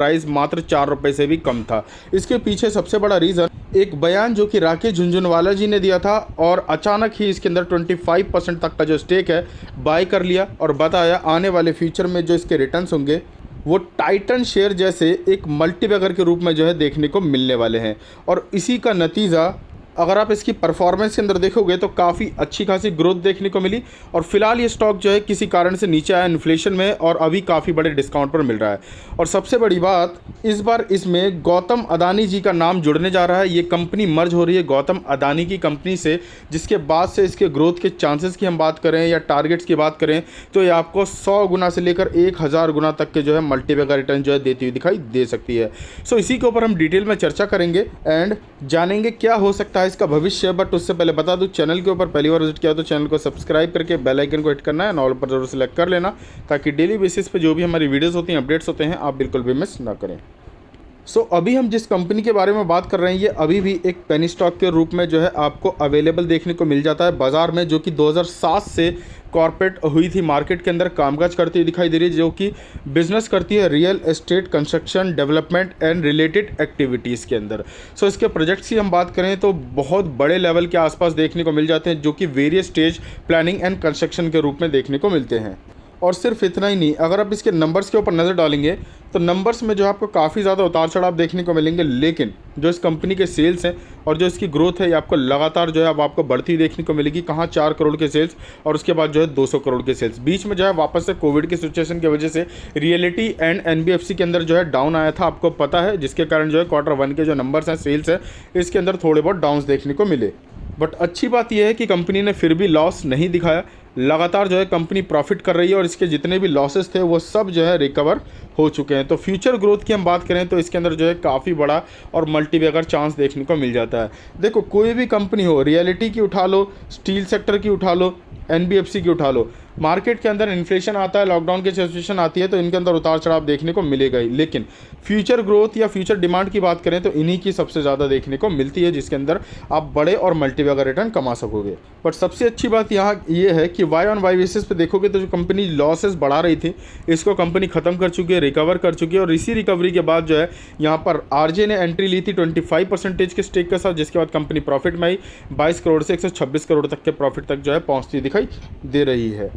Price मात्र 4 रुपये से भी कम था। इसके पीछे सबसे बड़ा रीज़न एक बयान जो कि राकेश झुनझुनवाला जी ने दिया था और अचानक ही इसके अंदर 25% तक का जो स्टेक है बाय कर लिया और बताया आने वाले फ्यूचर में जो इसके रिटर्न्स होंगे वो टाइटन शेयर जैसे एक मल्टीबैगर के रूप में जो है देखने को मिलने वाले हैं। और इसी का नतीजा अगर आप इसकी परफॉर्मेंस के अंदर देखोगे तो काफ़ी अच्छी खासी ग्रोथ देखने को मिली और फिलहाल ये स्टॉक जो है किसी कारण से नीचे आया इन्फ्लेशन में और अभी काफ़ी बड़े डिस्काउंट पर मिल रहा है। और सबसे बड़ी बात इस बार इसमें गौतम अदानी जी का नाम जुड़ने जा रहा है। ये कंपनी मर्ज हो रही है गौतम अदानी की कंपनी से, जिसके बाद से इसके ग्रोथ के चांसेस की हम बात करें या टारगेट्स की बात करें तो ये आपको 100 गुना से लेकर 1000 गुना तक के जो है मल्टीबैगर रिटर्न जो है देती हुई दिखाई दे सकती है। सो इसी के ऊपर हम डिटेल में चर्चा करेंगे एंड जानेंगे क्या हो सकता है इसका भविष्य। बट उससे पहले बता दूं, चैनल के ऊपर पहली बार विजिट किया तो चैनल को सब्सक्राइब करके बेल आइकन को हिट करना है, ऑल पर जरूर सेलेक्ट कर लेना ताकि डेली बेसिस पे जो भी हमारी वीडियोस होती हैं, अपडेट्स होते हैं, आप बिल्कुल भी मिस ना करें। सो अभी हम जिस कंपनी के बारे में बात कर रहे हैं ये अभी भी एक पेनी स्टॉक के रूप में जो है आपको अवेलेबल देखने को मिल जाता है बाज़ार में, जो कि 2007 से कॉर्पोरेट हुई थी, मार्केट के अंदर कामकाज करती हुई दिखाई दे रही है, जो कि बिजनेस करती है real estate, construction, development and related activities के अंदर। सो इसके प्रोजेक्ट्स की हम बात करें तो बहुत बड़े लेवल के आसपास देखने को मिल जाते हैं, जो कि various stage planning and construction के रूप में देखने को मिलते हैं। और सिर्फ इतना ही नहीं, अगर आप इसके नंबर्स के ऊपर नज़र डालेंगे तो नंबर्स में जो आपको काफ़ी ज़्यादा उतार चढ़ाव देखने को मिलेंगे, लेकिन जो इस कंपनी के सेल्स हैं और जो इसकी ग्रोथ है ये आपको लगातार जो है अब आपको बढ़ती देखने को मिलेगी। कहाँ 4 करोड़ के सेल्स और उसके बाद जो है 200 करोड़ के सेल्स। बीच में जो है वापस से कोविड की सिचुएशन की वजह से रियलिटी एंड एनबीएफसी के अंदर जो है डाउन आया था, आपको पता है, जिसके कारण जो है Q1 के जो नंबर्स हैं सेल्स है इसके अंदर थोड़े बहुत डाउन्स देखने को मिले। बट अच्छी बात यह है कि कंपनी ने फिर भी लॉस नहीं दिखाया, लगातार जो है कंपनी प्रॉफिट कर रही है और इसके जितने भी लॉसेस थे वो सब जो है रिकवर हो चुके हैं। तो फ्यूचर ग्रोथ की हम बात करें तो इसके अंदर जो है काफ़ी बड़ा और मल्टीबैगर चांस देखने को मिल जाता है। देखो कोई भी कंपनी हो, रियलिटी की उठा लो, स्टील सेक्टर की उठा लो, एनबीएफसी की उठा लो, मार्केट के अंदर इन्फ्लेशन आता है, लॉकडाउन की सिचुएशन आती है तो इनके अंदर उतार चढ़ाव देखने को मिलेगा ही, लेकिन फ्यूचर ग्रोथ या फ्यूचर डिमांड की बात करें तो इन्हीं की सबसे ज़्यादा देखने को मिलती है, जिसके अंदर आप बड़े और मल्टीबैगर रिटर्न कमा सकोगे। बट सबसे अच्छी बात यहाँ ये है कि वाई ऑन वाई बेसिस पे देखोगे तो जो कंपनी लॉसेस बढ़ा रही थी इसको कंपनी ख़त्म कर चुकी है, रिकवर कर चुकी है। और इसी रिकवरी के बाद जो है यहाँ पर आरजे ने एंट्री ली थी 25% के स्टेक के साथ, जिसके बाद कंपनी प्रॉफिट में आई, 22 करोड़ से 126 करोड़ तक के प्रॉफिट तक जो है पहुँचती दिखाई दे रही है।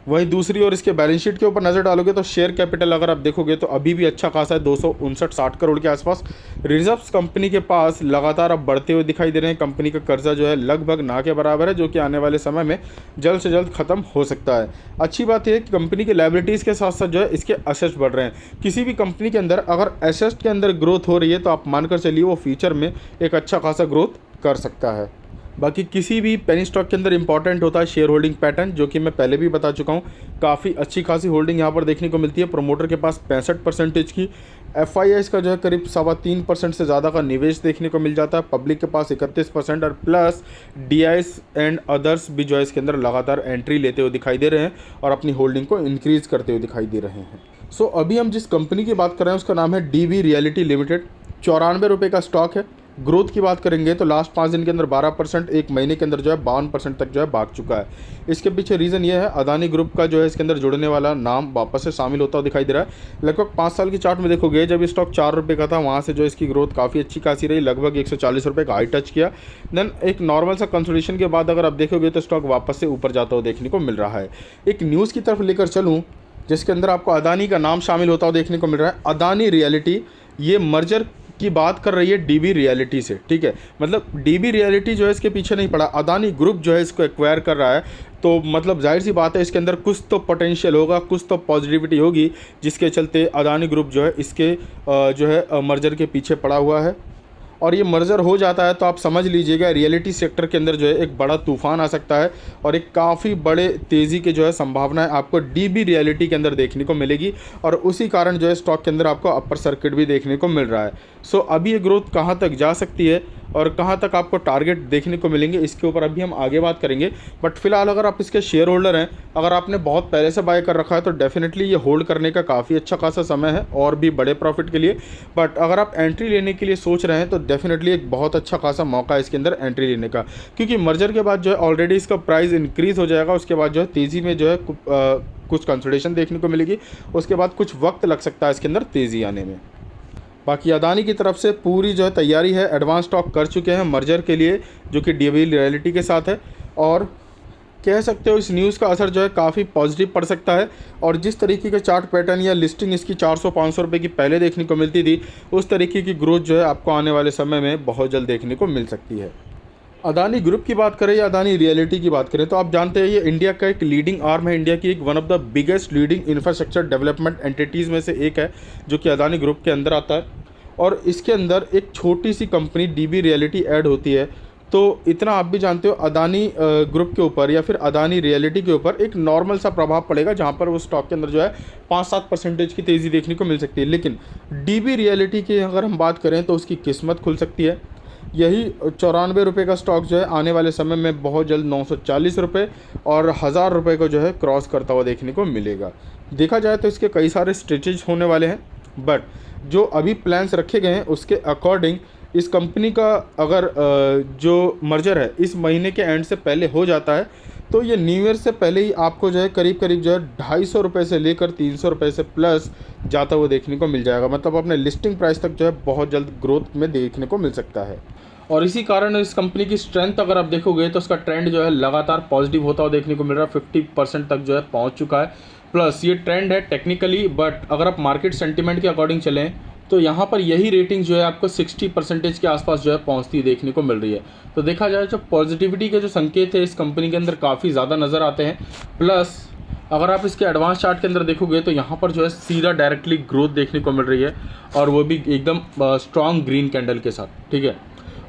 वहीं दूसरी ओर इसके बैलेंस शीट के ऊपर नज़र डालोगे तो शेयर कैपिटल अगर आप देखोगे तो अभी भी अच्छा खासा है, 259-60 करोड़ के आसपास। रिजर्व्स कंपनी के पास लगातार अब बढ़ते हुए दिखाई दे रहे हैं। कंपनी का कर्जा जो है लगभग ना के बराबर है, जो कि आने वाले समय में जल्द से जल्द खत्म हो सकता है। अच्छी बात यह है कि कंपनी की लायबिलिटीज़ के साथ साथ जो है इसके एसेट्स बढ़ रहे हैं। किसी भी कंपनी के अंदर अगर एसेट्स के अंदर ग्रोथ हो रही है तो आप मानकर चलिए वो फ्यूचर में एक अच्छा खासा ग्रोथ कर सकता है। बाकी किसी भी पेनी स्टॉक के अंदर इंपॉर्टेंट होता है शेयर होल्डिंग पैटर्न, जो कि मैं पहले भी बता चुका हूँ। काफ़ी अच्छी खासी होल्डिंग यहाँ पर देखने को मिलती है। प्रोमोटर के पास 65% की, एफआईआईस का जो है करीब 3.25% से ज़्यादा का निवेश देखने को मिल जाता है। पब्लिक के पास 31% और प्लस डीआईएस एंड अदर्स भी जो है इसके अंदर लगातार एंट्री लेते हुए दिखाई दे रहे हैं और अपनी होल्डिंग को इंक्रीज़ करते हुए दिखाई दे रहे हैं। सो अभी हम जिस कंपनी की बात कर रहे हैं उसका नाम है डीबी रियलिटी लिमिटेड। 94 रुपये का स्टॉक है। ग्रोथ की बात करेंगे तो लास्ट 5 दिन के अंदर 12%, एक महीने के अंदर जो है 52% तक जो है भाग चुका है। इसके पीछे रीज़न ये है अदानी ग्रुप का जो है इसके अंदर जुड़ने वाला नाम वापस से शामिल होता हुआ दिखाई दे रहा है। लगभग 5 साल की चार्ट में देखोगे जब ये स्टॉक 4 रुपये का था वहाँ से जो इसकी ग्रोथ काफ़ी अच्छी खासी रही, लगभग 140 रुपये का हाई टच किया। देन एक नॉर्मल सा कंसोलिडेशन के बाद अगर आप देखोगे तो स्टॉक वापस से ऊपर जाता हुआ देखने को मिल रहा है। एक न्यूज़ की तरफ लेकर चलूँ जिसके अंदर आपको अदानी का नाम शामिल होता हुआ देखने को मिल रहा है। अदानी रियलिटी ये मर्जर की बात कर रही है डीबी रियलिटी से, ठीक है। मतलब डीबी रियलिटी जो है इसके पीछे नहीं पड़ा, अदानी ग्रुप जो है इसको एक्वायर कर रहा है। तो मतलब जाहिर सी बात है इसके अंदर कुछ तो पोटेंशियल होगा, कुछ तो पॉजिटिविटी होगी, जिसके चलते अदानी ग्रुप जो है इसके जो है मर्जर के पीछे पड़ा हुआ है। और ये मर्जर हो जाता है तो आप समझ लीजिएगा रियलिटी सेक्टर के अंदर जो है एक बड़ा तूफान आ सकता है और एक काफ़ी बड़े तेज़ी के जो है संभावनाएं आपको डीबी रियलिटी के अंदर देखने को मिलेगी और उसी कारण जो है स्टॉक के अंदर आपको अपर सर्किट भी देखने को मिल रहा है। सो अभी ये ग्रोथ कहाँ तक जा सकती है और कहाँ तक आपको टारगेट देखने को मिलेंगे इसके ऊपर अभी हम आगे बात करेंगे। बट फिलहाल अगर आप इसके शेयर होल्डर हैं, अगर आपने बहुत पहले से बाय कर रखा है तो डेफिनेटली ये होल्ड करने का काफ़ी अच्छा खासा समय है और भी बड़े प्रॉफिट के लिए। बट अगर आप एंट्री लेने के लिए सोच रहे हैं तो डेफिनेटली एक बहुत अच्छा खासा मौका है इसके अंदर एंट्री लेने का, क्योंकि मर्जर के बाद जो है ऑलरेडी इसका प्राइस इंक्रीज़ हो जाएगा। उसके बाद जो है तेज़ी में जो है कुछ कंसोलिडेशन देखने को मिलेगी, उसके बाद कुछ वक्त लग सकता है इसके अंदर तेज़ी आने में। बाकी अदानी की तरफ से पूरी जो है तैयारी है, एडवांस स्टॉक कर चुके हैं मर्जर के लिए, जो कि डीबी रियलिटी के साथ है। और कह सकते हो इस न्यूज़ का असर जो है काफ़ी पॉजिटिव पड़ सकता है। और जिस तरीके के चार्ट पैटर्न या लिस्टिंग इसकी 400-500 रुपये की पहले देखने को मिलती थी, उस तरीके की ग्रोथ जो है आपको आने वाले समय में बहुत जल्द देखने को मिल सकती है। अदानी ग्रुप की बात करें या अदानी रियलिटी की बात करें तो आप जानते हैं ये इंडिया का एक लीडिंग आर्म है, इंडिया की एक one of the biggest leading infrastructure development entities में से एक है, जो कि अदानी ग्रुप के अंदर आता है। और इसके अंदर एक छोटी सी कंपनी डीबी रियलिटी ऐड होती है। तो इतना आप भी जानते हो अदानी ग्रुप के ऊपर या फिर अदानी रियलिटी के ऊपर एक नॉर्मल सा प्रभाव पड़ेगा, जहाँ पर वो स्टॉक के अंदर जो है 5-7% की तेज़ी देखने को मिल सकती है। लेकिन डीबी रियलिटी की अगर हम बात करें तो उसकी किस्मत खुल सकती है। यही 94 रुपये का स्टॉक जो है आने वाले समय में बहुत जल्द 940 रुपये और 1000 रुपये को जो है क्रॉस करता हुआ देखने को मिलेगा। देखा जाए तो इसके कई सारे स्ट्रेटेज होने वाले हैं, बट जो अभी प्लान्स रखे गए हैं उसके अकॉर्डिंग इस कंपनी का अगर जो मर्जर है इस महीने के एंड से पहले हो जाता है तो ये न्यू ईयर से पहले ही आपको जो है करीब करीब जो है 250 रुपये से लेकर 300 रुपये से प्लस जाता हुआ देखने को मिल जाएगा। मतलब अपने लिस्टिंग प्राइस तक जो है बहुत जल्द ग्रोथ में देखने को मिल सकता है। और इसी कारण इस कंपनी की स्ट्रेंथ अगर आप देखोगे तो उसका ट्रेंड जो है लगातार पॉजिटिव होता हुआ देखने को मिल रहा है, 50% तक जो है पहुंच चुका है। प्लस ये ट्रेंड है टेक्निकली, बट अगर आप मार्केट सेंटिमेंट के अकॉर्डिंग चलें तो यहाँ पर यही रेटिंग जो है आपको 60% के आसपास जो है पहुँचती देखने को मिल रही है। तो देखा जाए जो पॉजिटिविटी के जो संकेत है इस कंपनी के अंदर काफ़ी ज़्यादा नज़र आते हैं। प्लस अगर आप इसके एडवांस चार्ट के अंदर देखोगे तो यहाँ पर जो है सीधा डायरेक्टली ग्रोथ देखने को मिल रही है, और वो भी एकदम स्ट्रॉन्ग ग्रीन कैंडल के साथ, ठीक है।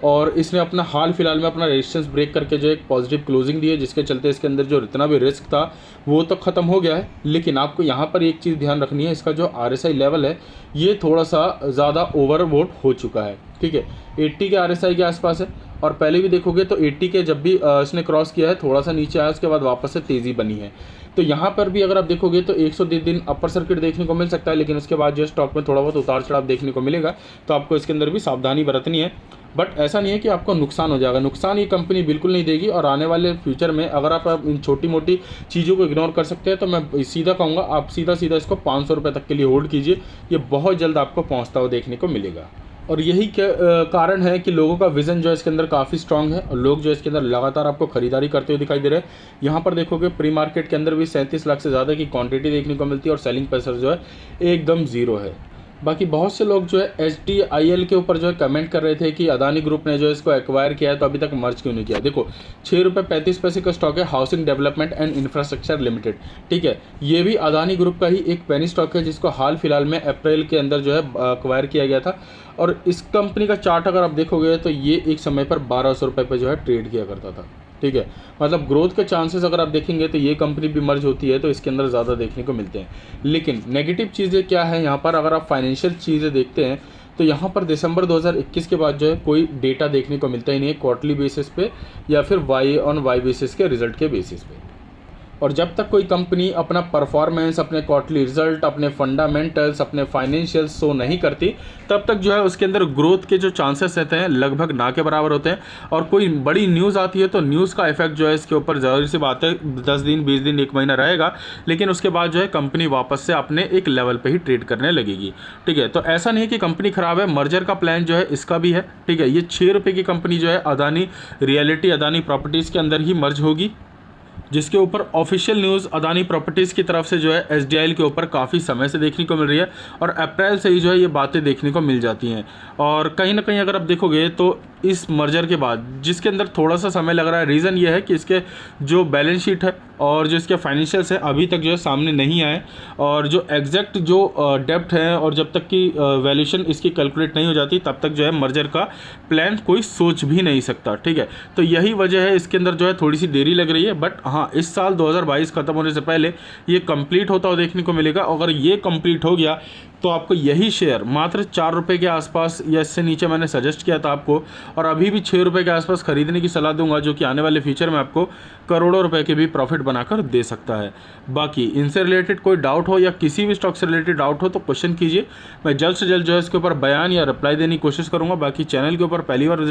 और इसने अपना हाल फिलहाल में अपना रेजिस्टेंस ब्रेक करके जो एक पॉजिटिव क्लोजिंग दी है, जिसके चलते इसके अंदर जो जितना भी रिस्क था वो तो ख़त्म हो गया है। लेकिन आपको यहाँ पर एक चीज़ ध्यान रखनी है, इसका जो RSI लेवल है ये थोड़ा सा ज़्यादा ओवरवोट हो चुका है, ठीक है। 80 के RSI के आसपास है, और पहले भी देखोगे तो 80 के जब भी इसने क्रॉस किया है थोड़ा सा नीचे आया, उसके बाद वापस से तेज़ी बनी है। तो यहाँ पर भी अगर आप देखोगे तो 110 दिन अपर सर्किट देखने को मिल सकता है, लेकिन उसके बाद जो स्टॉक में थोड़ा बहुत उतार चढ़ाव देखने को मिलेगा। तो आपको इसके अंदर भी सावधानी बरतनी है, बट ऐसा नहीं है कि आपको नुकसान हो जाएगा। नुकसान ये कंपनी बिल्कुल नहीं देगी। और आने वाले फ्यूचर में अगर आप इन छोटी मोटी चीज़ों को इग्नोर कर सकते हैं तो मैं सीधा कहूँगा आप सीधा इसको 500 रुपये तक के लिए होल्ड कीजिए, ये बहुत जल्द आपको पहुँचता हुआ देखने को मिलेगा। और यही कारण है कि लोगों का विज़न जो है इसके अंदर काफ़ी स्ट्रांग है, और लोग जो है इसके अंदर लगातार आपको खरीदारी करते हुए दिखाई दे रहे हैं। यहाँ पर देखोगे प्री मार्केट के अंदर भी 37 लाख से ज़्यादा की क्वांटिटी देखने को मिलती है, और सेलिंग प्रेशर जो है एकदम ज़ीरो है। बाकी बहुत से लोग जो है SDIL के ऊपर जो है कमेंट कर रहे थे कि अदानी ग्रुप ने जो है इसको एक्वायर किया है तो अभी तक मर्ज क्यों नहीं किया। देखो 6 रुपये 35 पैसे का स्टॉक है housing development and infrastructure limited, ठीक है। ये भी अदानी ग्रुप का ही एक पेनी स्टॉक है, जिसको हाल फिलहाल में अप्रैल के अंदर जो है एक्वायर किया गया था। और इस कंपनी का चार्ट अगर आप देखोगे तो ये एक समय पर 1200 रुपये पर जो है ट्रेड किया करता था, ठीक है। मतलब ग्रोथ के चांसेस अगर आप देखेंगे तो ये कंपनी भी मर्ज होती है तो इसके अंदर ज़्यादा देखने को मिलते हैं। लेकिन नेगेटिव चीज़ें क्या है यहाँ पर, अगर आप फाइनेंशियल चीज़ें देखते हैं तो यहाँ पर दिसंबर 2021 के बाद जो है कोई डेटा देखने को मिलता ही नहीं है क्वार्टरली बेसिस पे या फिर Y-on-Y बेसिस के रिजल्ट के बेसिस पे। और जब तक कोई कंपनी अपना परफॉर्मेंस, अपने क्वार्टरली रिजल्ट, अपने फंडामेंटल्स, अपने फाइनेंशियल्स शो नहीं करती, तब तक जो है उसके अंदर ग्रोथ के जो चांसेस रहते हैं लगभग ना के बराबर होते हैं। और कोई बड़ी न्यूज़ आती है तो न्यूज़ का इफेक्ट जो है इसके ऊपर ज़रूर सी बात है 10 दिन 20 दिन 1 महीना रहेगा, लेकिन उसके बाद जो है कंपनी वापस से अपने एक लेवल पर ही ट्रेड करने लगेगी, ठीक है। तो ऐसा नहीं है कि कंपनी ख़राब है, मर्जर का प्लान जो है इसका भी है, ठीक है। ये 6 रुपये की कंपनी जो है अदानी रियलिटी अदानी प्रॉपर्टीज़ के अंदर ही मर्ज होगी, जिसके ऊपर ऑफिशियल न्यूज़ अदानी प्रॉपर्टीज़ की तरफ से जो है SDIL के ऊपर काफ़ी समय से देखने को मिल रही है, और अप्रैल से ही जो है ये बातें देखने को मिल जाती हैं। और कहीं ना कहीं अगर आप देखोगे तो इस मर्जर के बाद जिसके अंदर थोड़ा सा समय लग रहा है, रीज़न ये है कि इसके जो बैलेंस शीट है और जो इसके फाइनेंशियल्स हैं अभी तक जो है सामने नहीं आए, और जो एग्जैक्ट जो डेप्थ है और जब तक की वैल्यूएशन इसकी कैलकुलेट नहीं हो जाती तब तक जो है मर्जर का प्लान कोई सोच भी नहीं सकता, ठीक है। तो यही वजह है इसके अंदर जो है थोड़ी सी देरी लग रही है, बट हाँ इस साल 2022 ख़त्म होने से पहले ये कंप्लीट होता हुआ देखने को मिलेगा। अगर ये कंप्लीट हो गया तो आपको यही शेयर मात्र 4 रुपये के आसपास या इससे नीचे मैंने सजेस्ट किया था आपको, और अभी भी 6 रुपये के आसपास खरीदने की सलाह दूंगा, जो कि आने वाले फ्यूचर में आपको करोड़ों रुपए के भी प्रॉफिट बनाकर दे सकता है। बाकी इनसे रिलेटेड कोई डाउट हो या किसी भी स्टॉक से रिलेटेड डाउट हो तो क्वेश्चन कीजिए, मैं जल्द से जल्द जो है इसके ऊपर बयान या रिप्लाई देने की कोशिश करूँगा। बाकी चैनल के ऊपर पहली बार विजिट